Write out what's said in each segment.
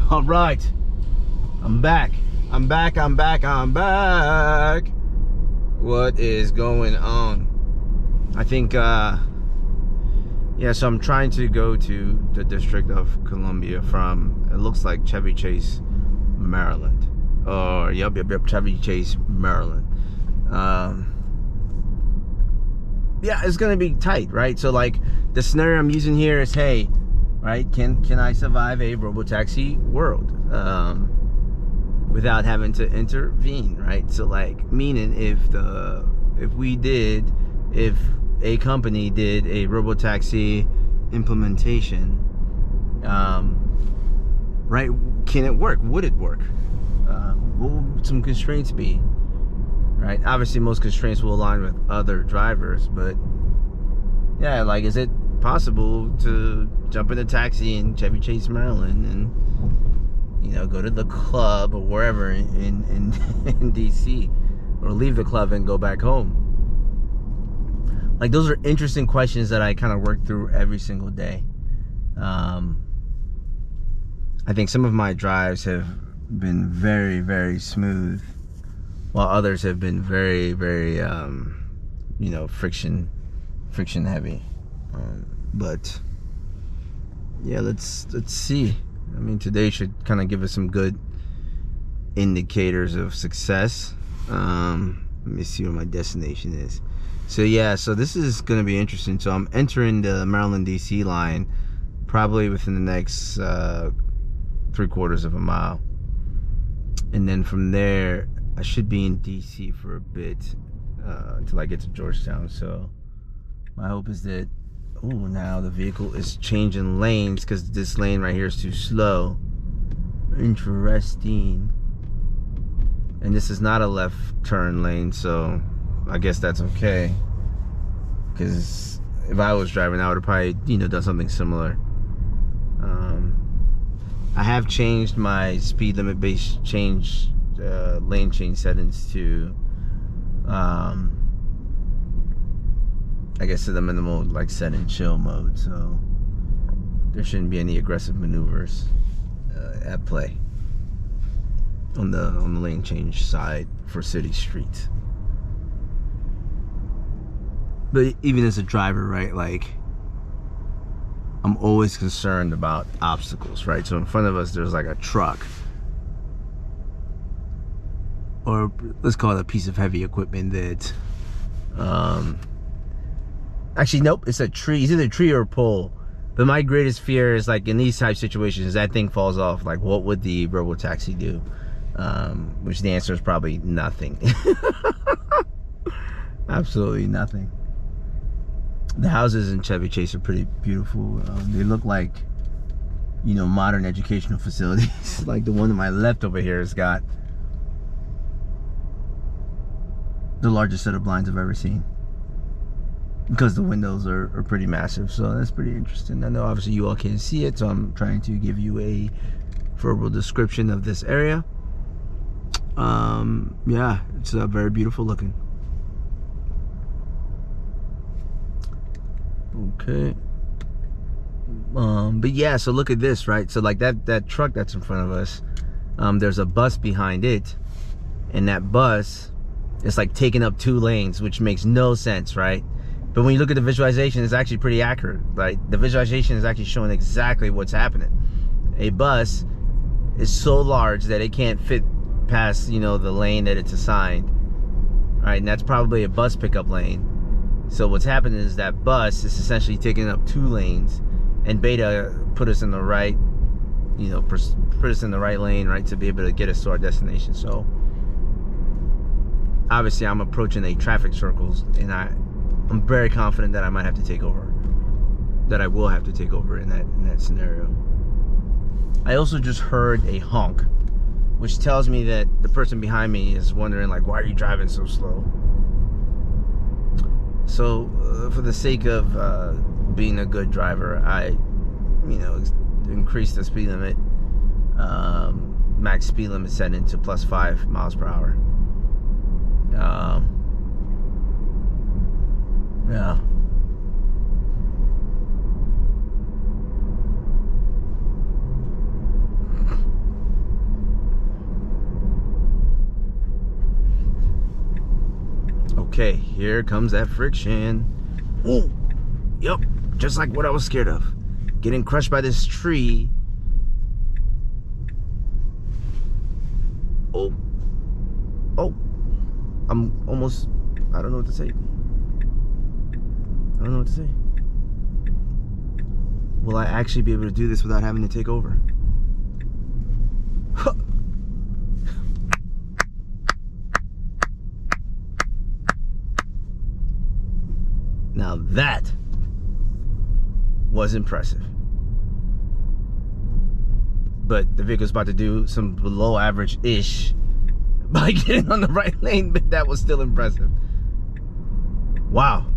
All right, I'm back. What is going on? I think, yeah, so I'm trying to go to the District of Columbia from, it looks like Chevy Chase, Maryland. Or, yep, Chevy Chase, Maryland. Yeah, it's gonna be tight, right? So, like, the scenario I'm using here is, hey, right, can I survive a Robotaxi world without having to intervene, right? So, like, meaning if a company did a Robotaxi implementation, right, can it work? Would it work? What would some constraints be? Right, obviously most constraints will align with other drivers, but yeah, like, is it possible to jump in a taxi in Chevy Chase, Maryland, and, you know, go to the club or wherever in DC, or leave the club and go back home? Like, those are interesting questions that I kind of work through every single day. I think some of my drives have been very, very smooth, while others have been very, very, you know, friction heavy. But yeah, let's see. I mean, today should kind of give us some good indicators of success. Let me see where my destination is. So yeah, so this is going to be interesting. So I'm entering the Maryland DC line probably within the next 3/4 of a mile, and then from there I should be in DC for a bit until I get to Georgetown. So my hope is that, oh, now the vehicle is changing lanes because this lane right here is too slow. Interesting. And this is not a left turn lane, so I guess that's okay, because if I was driving, I would have probably, you know, done something similar. I have changed my speed limit base change lane change settings to I guess to the minimal, like, set and chill mode, so there shouldn't be any aggressive maneuvers at play on the lane change side for city streets. But even as a driver, right, like, I'm always concerned about obstacles, right? So in front of us there's like a truck, or let's call it a piece of heavy equipment that actually, nope, it's a tree. It's either a tree or a pole. But my greatest fear is, like, in these type situations, that thing falls off. Like, what would the Robotaxi do? Which the answer is probably nothing. Absolutely nothing. The houses in Chevy Chase are pretty beautiful. They look like, you know, modern educational facilities. Like the one to my left over here has got the largest set of blinds I've ever seen, because the windows are pretty massive. So that's pretty interesting. I know obviously you all can't see it, so I'm trying to give you a verbal description of this area. Yeah, it's very beautiful looking. Okay. But yeah, so look at this, right? So like that truck that's in front of us, there's a bus behind it, and that bus is like taking up 2 lanes, which makes no sense, right? But when you look at the visualization, it's actually pretty accurate, right? The visualization is actually showing exactly what's happening. A bus is so large that it can't fit past, you know, the lane that it's assigned, right? And that's probably a bus pickup lane. So what's happening is that bus is essentially taking up 2 lanes, and Beta put us in the right, you know, put us in the right lane, right, to be able to get us to our destination. So obviously I'm approaching a traffic circles, and I'm very confident that I might have to take over, that I will have to take over in that scenario. I also just heard a honk, which tells me that the person behind me is wondering, like, why are you driving so slow? So for the sake of being a good driver, I, you know, increase the speed limit. Max speed limit set into +5 miles per hour. Yeah. Okay, here comes that friction. Ooh, yep, just like what I was scared of. Getting crushed by this tree. Oh, I'm almost, I don't know what to say. I don't know what to say. Will I actually be able to do this without having to take over? Huh. Now that was impressive. But the vehicle's about to do some below average-ish by getting on the right lane, but that was still impressive. Wow.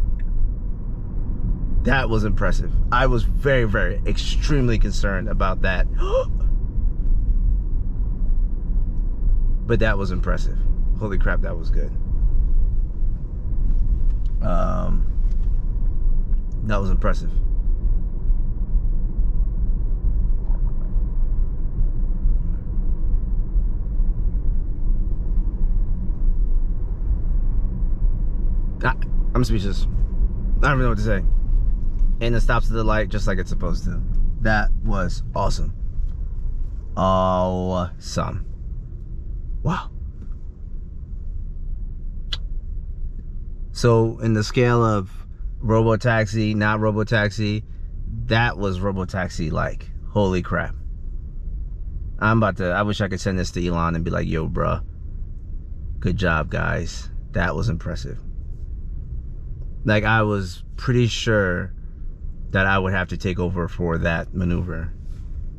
That was impressive. I was very, very, extremely concerned about that. But that was impressive. Holy crap, that was good. That was impressive. I'm speechless. I don't even know what to say. And it stops at the light just like it's supposed to. That was awesome. Awesome. Wow. So in the scale of Robotaxi, not Robotaxi, that was Robotaxi like. Holy crap. I wish I could send this to Elon and be like, yo, bruh, good job, guys. That was impressive. Like, I was pretty sure that I would have to take over for that maneuver,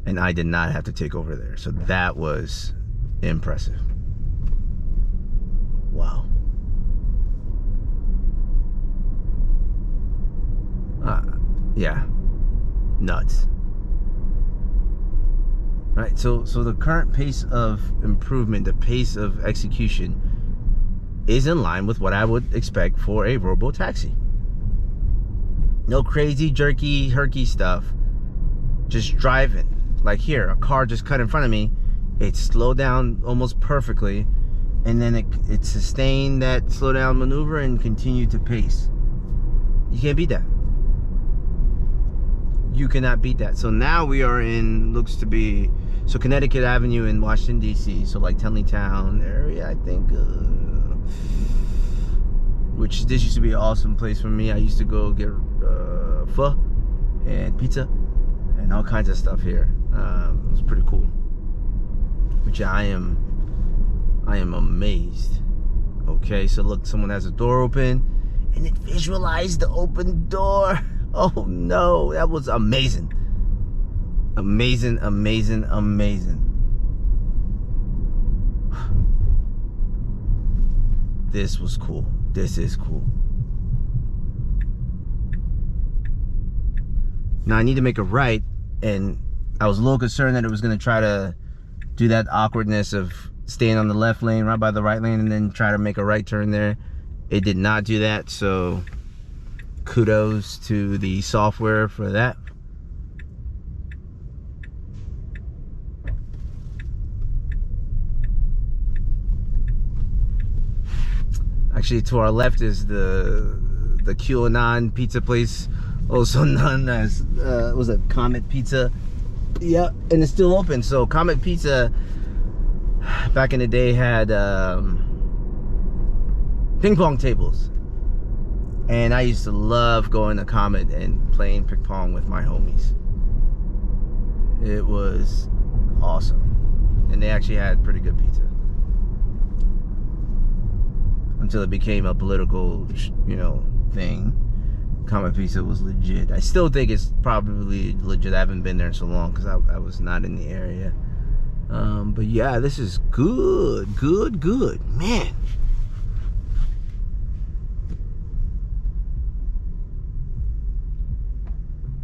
and I did not have to take over there. So that was impressive. Wow. Yeah, nuts. Right, so the current pace of improvement, the pace of execution, is in line with what I would expect for a Robotaxi. No crazy, jerky, herky stuff. Just driving. Like here, a car just cut in front of me. It slowed down almost perfectly, and then it sustained that slow down maneuver and continued to pace. You can't beat that. You cannot beat that. So now we are in, looks to be, so Connecticut Avenue in Washington DC. So like Tenleytown area, I think. Which this used to be an awesome place for me. I used to go get pho and pizza and all kinds of stuff here. It was pretty cool. Which I am amazed. Okay, so look, someone has a door open and it visualized the open door. Oh no, that was amazing. Amazing, amazing, amazing. This was cool. This is cool. Now I need to make a right, and I was a little concerned that it was going to try to do that awkwardness of staying on the left lane right by the right lane and then try to make a right turn there. It did not do that, so kudos to the software for that. Actually, to our left is the QAnon pizza place, also known as was it Comet Pizza? Yeah, and it's still open. So Comet Pizza back in the day had ping pong tables, and I used to love going to Comet and playing ping pong with my homies. It was awesome, and they actually had pretty good pizza. Until it became a political, thing. Comet Pizza was legit. I still think it's probably legit. I haven't been there in so long because I was not in the area. But yeah, this is good, man.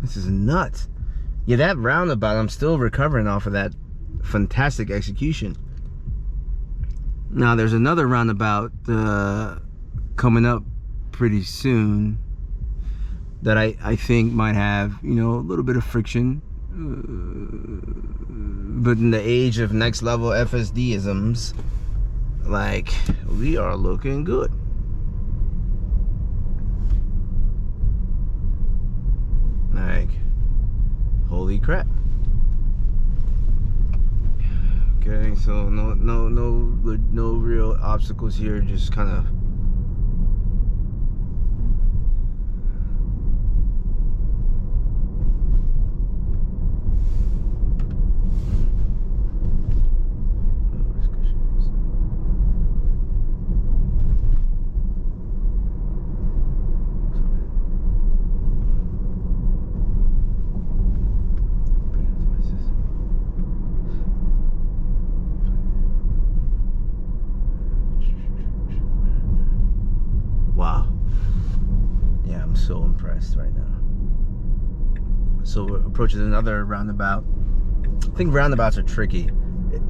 This is nuts. Yeah, that roundabout, I'm still recovering off of that fantastic execution. Now there's another roundabout coming up pretty soon that I think might have, a little bit of friction. But in the age of next level FSD-isms, like, we are looking good. Like, holy crap. Okay, so no real obstacles here, just kind of wow. Yeah, I'm so impressed right now. So we're approaching another roundabout. I think roundabouts are tricky.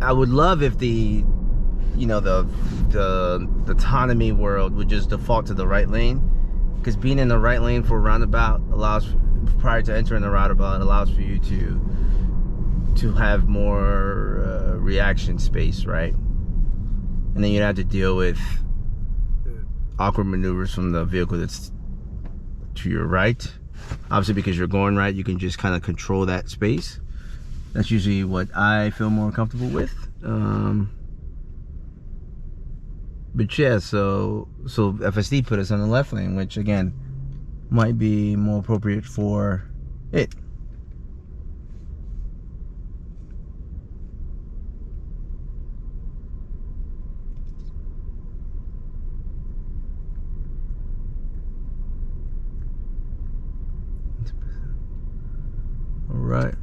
I would love if the autonomy world would just default to the right lane, because being in the right lane for a roundabout allows, prior to entering the roundabout, allows for you to have more reaction space, right? And then you'd have to deal with awkward maneuvers from the vehicle that's to your right. Obviously, because you're going right, you can just kind of control that space. That's usually what I feel more comfortable with. But yeah, so FSD put us on the left lane, which again might be more appropriate for it. All right.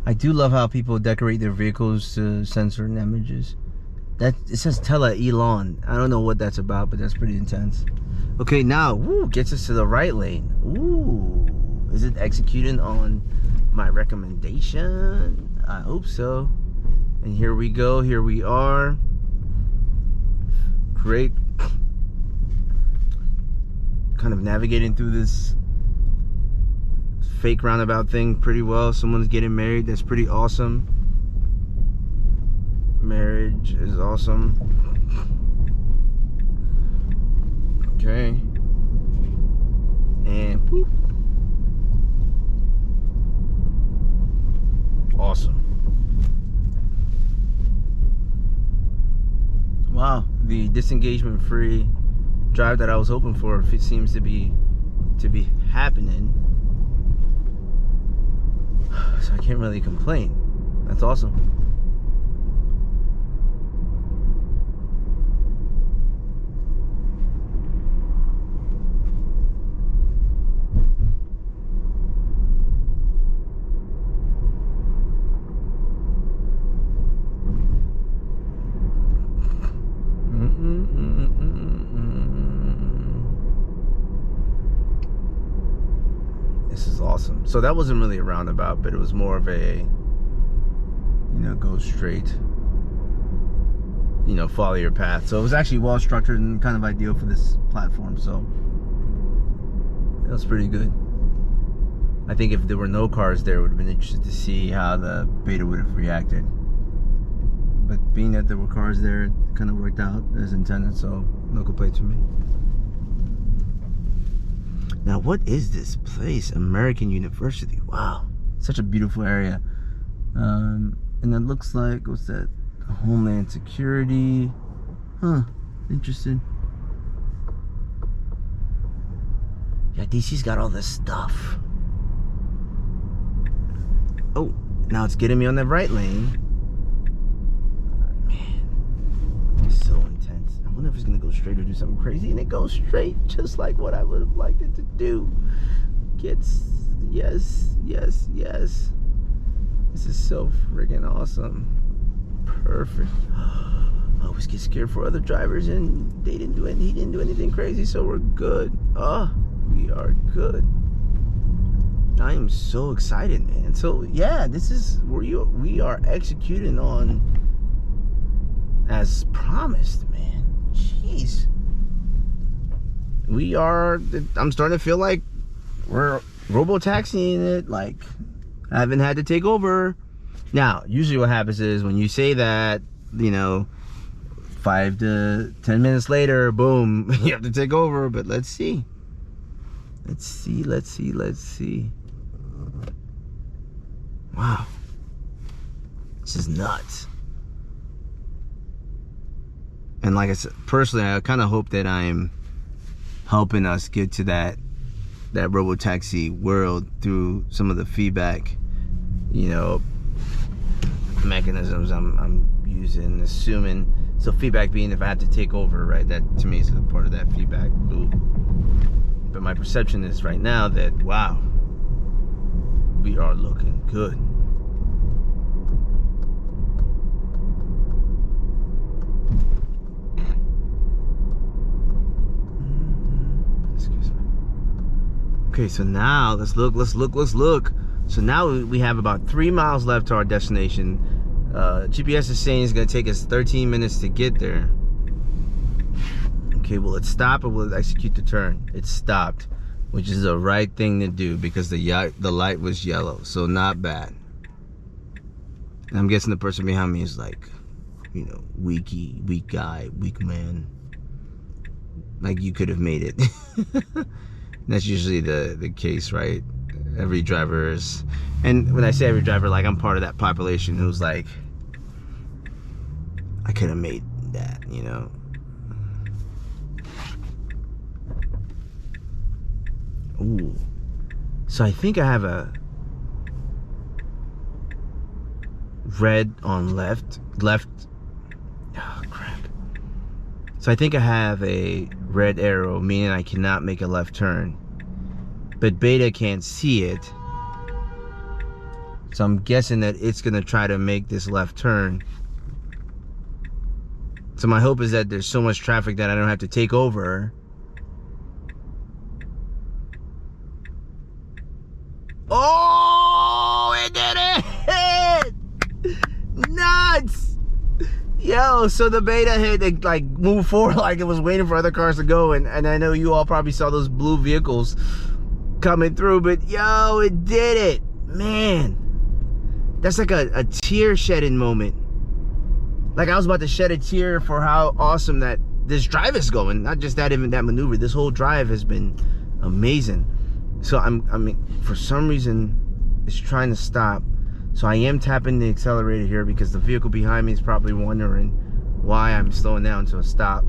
I do love how people decorate their vehicles to send certain images. That it says Tella Elon. I don't know what that's about, but that's pretty intense. Okay, now, woo, gets us to the right lane. Ooh, is it executing on my recommendation? I hope so. And here we go. Here we are. Great. Kind of navigating through this fake roundabout thing pretty well. Someone's getting married. That's pretty awesome. Marriage is awesome. Okay. And whoop. Awesome. Wow, the disengagement free drive that I was hoping for, it seems to be happening. So I can't really complain. That's awesome. This is awesome. So that wasn't really a roundabout, but it was more of a, go straight, follow your path. So it was actually well structured and kind of ideal for this platform. So it was pretty good. I think if there were no cars there, it would have been interesting to see how the beta would have reacted. But being that there were cars there, it kind of worked out as intended, so no complaints from me. Now, what is this place? American University. Wow, such a beautiful area. And it looks like, what's that? Homeland Security. Huh, interesting. Yeah, DC's got all this stuff. Oh, now it's getting me on the right lane. So intense. I wonder if it's gonna go straight or do something crazy, and it goes straight, just like what I would have liked it to do. Gets yes. This is so friggin' awesome. Perfect. I always get scared for other drivers, and he didn't do anything crazy, so we're good. Oh, we are good. I am so excited, man. So yeah, this is where we are executing on as promised, man. Jeez. I'm starting to feel like we're robotaxiing it, like I haven't had to take over. Now, usually what happens is when you say that, you know, 5 to 10 minutes later, boom, you have to take over. But let's see. Let's see. Wow. This is nuts. And like I said, personally, I kind of hope that I'm helping us get to that robotaxi world through some of the feedback, you know, mechanisms I'm using, assuming. So feedback being if I have to take over, right? That to me is a part of that feedback loop. But my perception is right now that, wow, we are looking good. Excuse me. Okay, so now let's look. So now we have about 3 miles left to our destination. GPS is saying it's gonna take us 13 minutes to get there. Okay, well, it stopped and we'll execute the turn. It stopped, which is the right thing to do because the light was yellow, so not bad. And I'm guessing the person behind me is like, you know, weak guy, weak man. Like you could have made it. That's usually the case, right? Every driver is, and when I say every driver, like I'm part of that population who's like, I could have made that, you know. Ooh. So I think I have a red on left. Oh, crap. So I think I have a red arrow, meaning I cannot make a left turn. But Beta can't see it. So I'm guessing that it's gonna try to make this left turn. So my hope is that there's so much traffic that I don't have to take over. Oh, it did it! Nuts! Yo, so the Beta had to like move forward like it was waiting for other cars to go, and I know you all probably saw those blue vehicles coming through, but yo, it did it, man. That's like a tear shedding moment. Like I was about to shed a tear for how awesome that this drive is going. Not just that, even that maneuver. This whole drive has been amazing. So I mean, for some reason, it's trying to stop. So I am tapping the accelerator here because the vehicle behind me is probably wondering why I'm slowing down to a stop.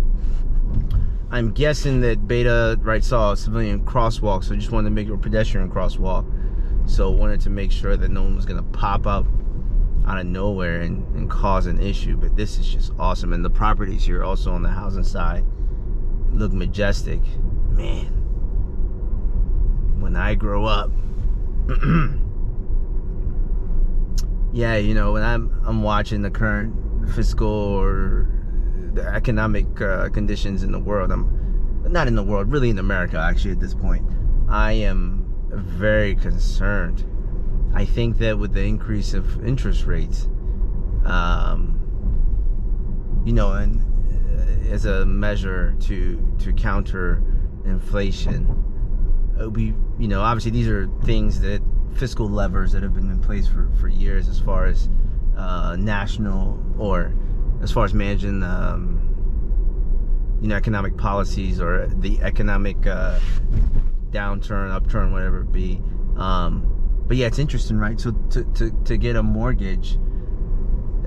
I'm guessing that Beta, right, saw a civilian crosswalk, so just wanted to make a pedestrian crosswalk. So wanted to make sure that no one was gonna pop up out of nowhere and cause an issue. But this is just awesome. And the properties here also on the housing side look majestic. Man, when I grow up, yeah, you know, when I'm watching the current fiscal or the economic conditions in the world, not in the world, really in America actually at this point, I am very concerned. I think that with the increase of interest rates, you know, and as a measure to counter inflation, you know, obviously these are things that fiscal levers that have been in place for years as far as national, or as far as managing you know, economic policies or the economic downturn, upturn, whatever it be. But yeah, it's interesting, right? So to get a mortgage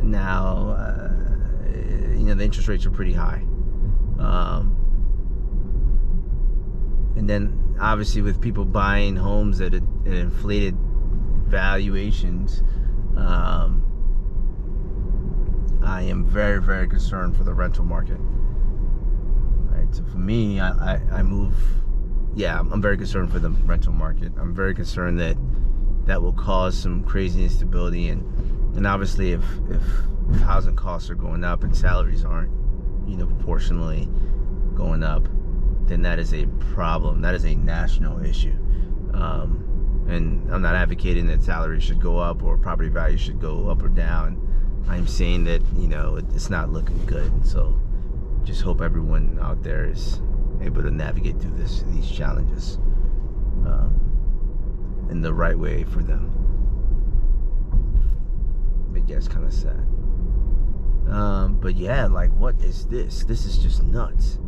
now, you know, the interest rates are pretty high. And then obviously with people buying homes at inflated valuations, I am very, very concerned for the rental market. Right? So for me, I move, yeah, I'm very concerned for the rental market. I'm very concerned that will cause some crazy instability, and obviously if housing costs are going up and salaries aren't, you know, proportionally going up, then that is a problem. That is a national issue. And I'm not advocating that salaries should go up or property values should go up or down. I'm saying that, you know, it's not looking good. So just hope everyone out there is able to navigate through these challenges. in the right way for them. But yeah, it's kind of sad. But yeah, like, what is this? This is just nuts.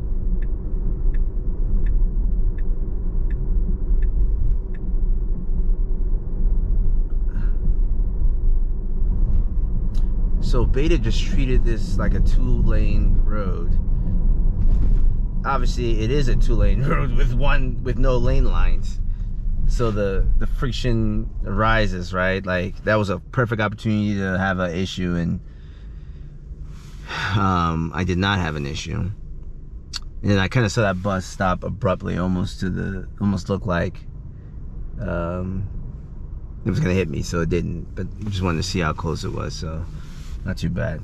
So Beta just treated this like a 2-lane road. Obviously, it is a 2-lane road with no lane lines. So the friction arises, right? Like, that was a perfect opportunity to have an issue, and I did not have an issue. And I kind of saw that bus stop abruptly, almost looked like it was gonna hit me, so it didn't. But I just wanted to see how close it was, so not too bad.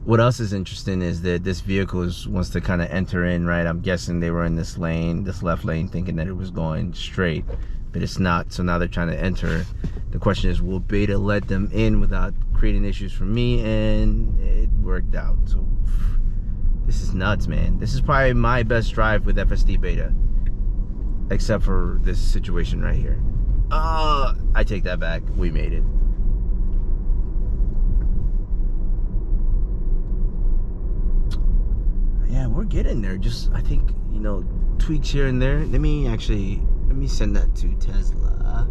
What else is interesting is that this vehicle wants to kind of enter in, right? I'm guessing they were in this lane, this left lane, thinking that it was going straight, but it's not. So now they're trying to enter. The question is, will Beta let them in without creating issues for me? And it worked out. So this is nuts, man. This is probably my best drive with FSD Beta, except for this situation right here. I take that back. We made it. Yeah, we're getting there. Just, I think, you know, tweaks here and there. Let me send that to Tesla.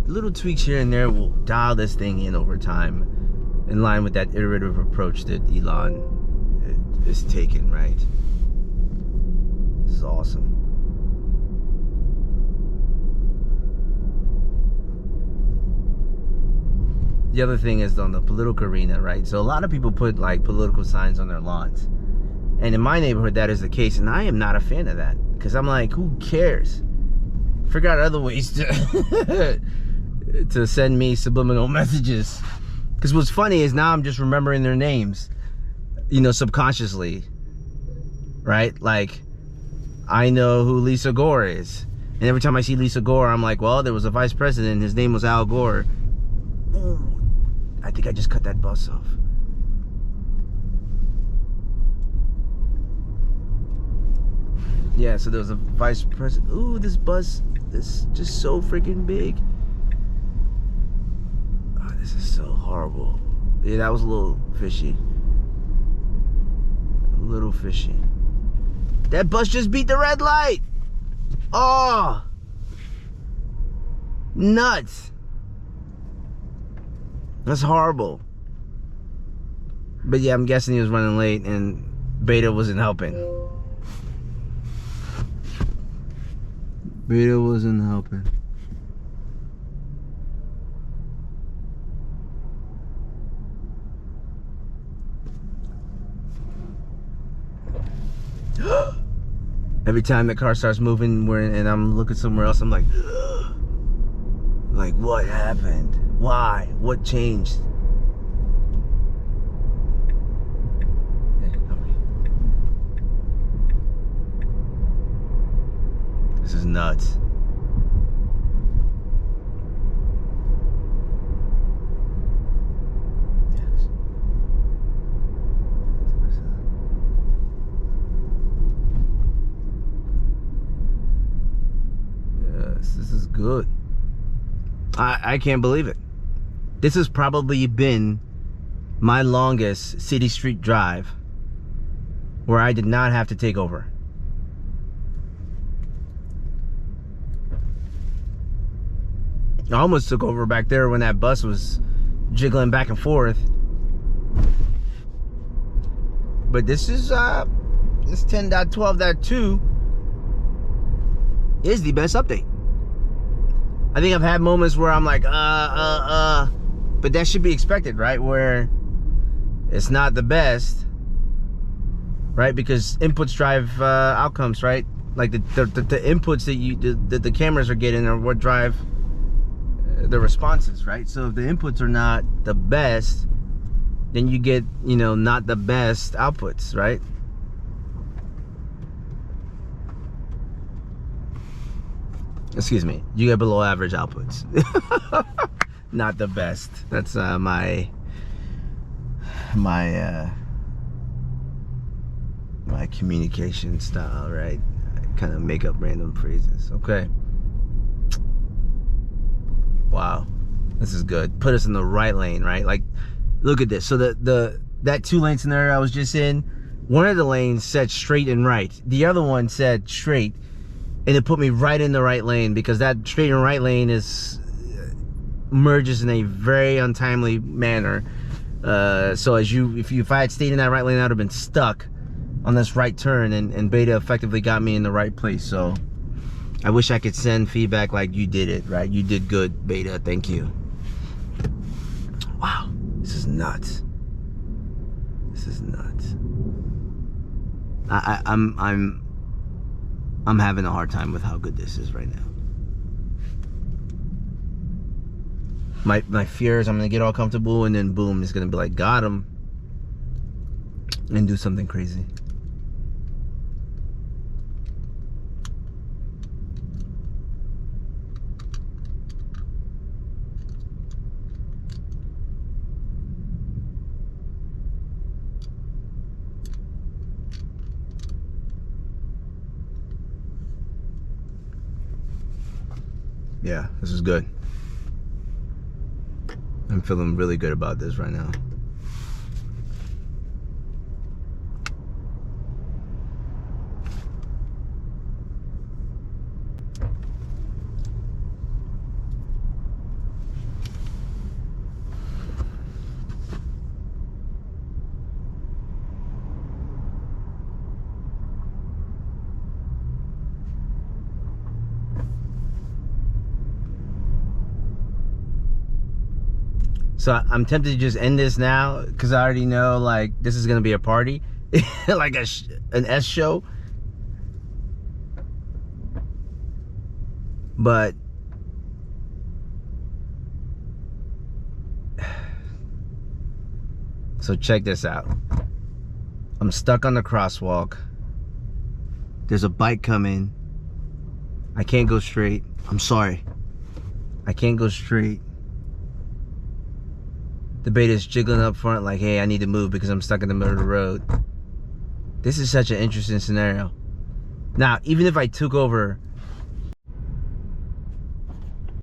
Little tweaks here and there will dial this thing in over time, in line with that iterative approach that Elon is taking, right? This is awesome. The other thing is on the political arena, right? So a lot of people put like political signs on their lawns. And in my neighborhood, that is the case. And I am not a fan of that. Because I'm like, who cares? Figure out other ways to to send me subliminal messages. Because what's funny is now I'm just remembering their names, you know, subconsciously. Right? Like, I know who Lisa Gore is. And every time I see Lisa Gore, I'm like, well, there was a vice president. His name was Al Gore. Ooh, I think I just cut that bus off. Yeah, so there was a vice president. Ooh, this bus is just so freaking big. Oh, this is so horrible. Yeah, that was a little fishy. A little fishy. That bus just beat the red light. Oh, nuts. That's horrible. But yeah, I'm guessing he was running late and Beta wasn't helping. Beta wasn't helping. Every time the car starts moving and I'm looking somewhere else, I'm like, like, what happened? Why? What changed? This is nuts. Yes. Yes, this is good. I can't believe it. This has probably been my longest city street drive where I did not have to take over. I almost took over back there when that bus was jiggling back and forth. But this is this 10.12.2 is the best update. I think I've had moments where I'm like, but that should be expected, right? Where it's not the best, right? Because inputs drive outcomes, right? Like the inputs that the cameras are getting are what drive the responses, right? So if the inputs are not the best, then you get, you know, not the best outputs, right? Excuse me, you get below average outputs. Not the best. That's my communication style, right? I kind of make up random phrases. Okay. Wow, this is good. Put us in the right lane, right? Like, look at this. So that 2-lane scenario I was just in, one of the lanes said straight and right. The other one said straight, and it put me right in the right lane, because that straight and right lane merges in a very untimely manner. So if I had stayed in that right lane, I would have been stuck on this right turn, and Beta effectively got me in the right place. So I wish I could send feedback like, you did it, right? You did good, Beta. Thank you. Wow, this is nuts. This is nuts. I'm having a hard time with how good this is right now. My fear is I'm gonna get all comfortable, and then boom, it's gonna be like, got him, and do something crazy. Yeah, this is good. I'm feeling really good about this right now. So I'm tempted to just end this now, because I already know, like, this is gonna be a party, like an S show. But so check this out. I'm stuck on the crosswalk. There's a bike coming. I can't go straight. I'm sorry. I can't go straight. The Beta's jiggling up front like, hey, I need to move because I'm stuck in the middle of the road. This is such an interesting scenario. Now, even if I took over